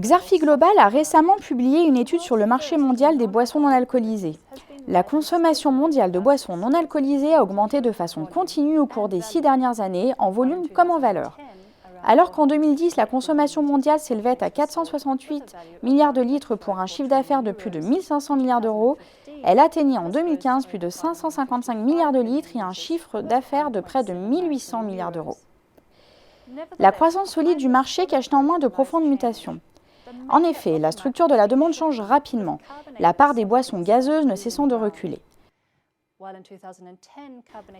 Xerfi Global a récemment publié une étude sur le marché mondial des boissons non alcoolisées. La consommation mondiale de boissons non alcoolisées a augmenté de façon continue au cours des 6 dernières années, en volume comme en valeur. Alors qu'en 2010, la consommation mondiale s'élevait à 468 milliards de litres pour un chiffre d'affaires de plus de 1500 milliards d'euros, elle atteignait en 2015 plus de 555 milliards de litres et un chiffre d'affaires de près de 1800 milliards d'euros. La croissance solide du marché cache néanmoins de profondes mutations. En effet, la structure de la demande change rapidement, la part des boissons gazeuses ne cessant de reculer.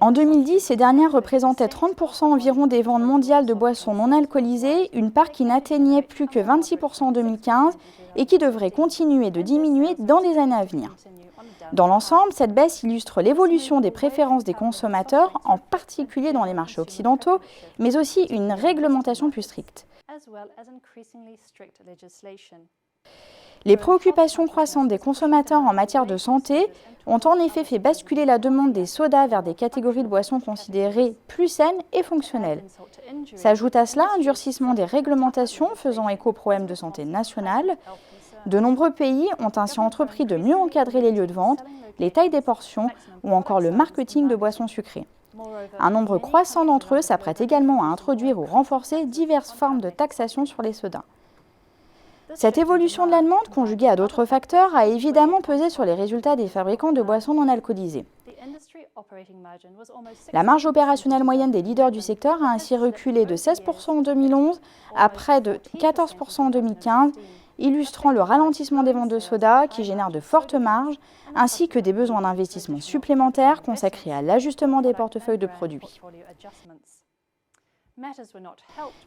En 2010, ces dernières représentaient 30% environ des ventes mondiales de boissons non alcoolisées, une part qui n'atteignait plus que 26% en 2015 et qui devrait continuer de diminuer dans les années à venir. Dans l'ensemble, cette baisse illustre l'évolution des préférences des consommateurs, en particulier dans les marchés occidentaux, mais aussi une réglementation plus stricte. Les préoccupations croissantes des consommateurs en matière de santé ont en effet fait basculer la demande des sodas vers des catégories de boissons considérées plus saines et fonctionnelles. S'ajoute à cela un durcissement des réglementations faisant écho aux problèmes de santé nationale. De nombreux pays ont ainsi entrepris de mieux encadrer les lieux de vente, les tailles des portions ou encore le marketing de boissons sucrées. Un nombre croissant d'entre eux s'apprête également à introduire ou renforcer diverses formes de taxation sur les sodas. Cette évolution de la demande, conjuguée à d'autres facteurs, a évidemment pesé sur les résultats des fabricants de boissons non alcoolisées. La marge opérationnelle moyenne des leaders du secteur a ainsi reculé de 16% en 2011 à près de 14% en 2015, illustrant le ralentissement des ventes de soda qui génèrent de fortes marges, ainsi que des besoins d'investissement supplémentaires consacrés à l'ajustement des portefeuilles de produits.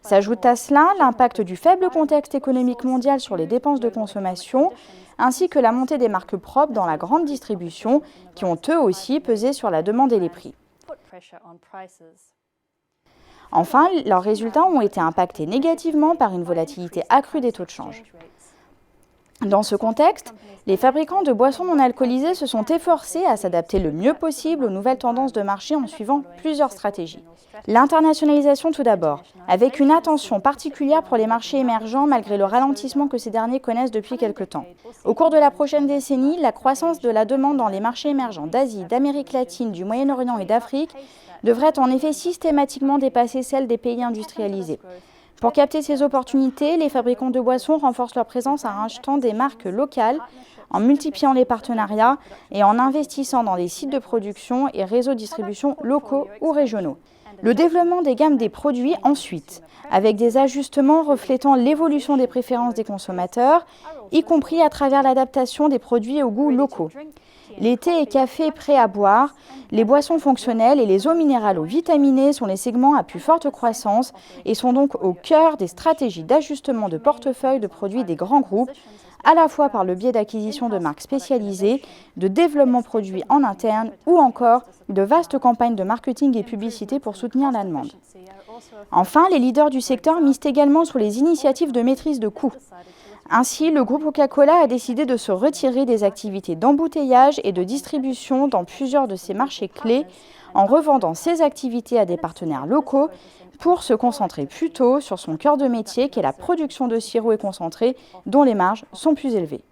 S'ajoute à cela l'impact du faible contexte économique mondial sur les dépenses de consommation, ainsi que la montée des marques propres dans la grande distribution, qui ont eux aussi pesé sur la demande et les prix. Enfin, leurs résultats ont été impactés négativement par une volatilité accrue des taux de change. Dans ce contexte, les fabricants de boissons non alcoolisées se sont efforcés à s'adapter le mieux possible aux nouvelles tendances de marché en suivant plusieurs stratégies. L'internationalisation tout d'abord, avec une attention particulière pour les marchés émergents malgré le ralentissement que ces derniers connaissent depuis quelque temps. Au cours de la prochaine décennie, la croissance de la demande dans les marchés émergents d'Asie, d'Amérique latine, du Moyen-Orient et d'Afrique devrait en effet systématiquement dépasser celle des pays industrialisés. Pour capter ces opportunités, les fabricants de boissons renforcent leur présence en rachetant des marques locales, en multipliant les partenariats et en investissant dans des sites de production et réseaux de distribution locaux ou régionaux. Le développement des gammes des produits ensuite, avec des ajustements reflétant l'évolution des préférences des consommateurs, y compris à travers l'adaptation des produits aux goûts locaux. Les thés et cafés prêts à boire, les boissons fonctionnelles et les eaux minérales ou vitaminées sont les segments à plus forte croissance et sont donc au cœur des stratégies d'ajustement de portefeuille de produits des grands groupes, à la fois par le biais d'acquisition de marques spécialisées, de développement produits en interne ou encore de vastes campagnes de marketing et publicité pour soutenir la demande. Enfin, les leaders du secteur misent également sur les initiatives de maîtrise de coûts. Ainsi, le groupe Coca-Cola a décidé de se retirer des activités d'embouteillage et de distribution dans plusieurs de ses marchés clés en revendant ses activités à des partenaires locaux pour se concentrer plutôt sur son cœur de métier qui est la production de sirops et concentrés dont les marges sont plus élevées.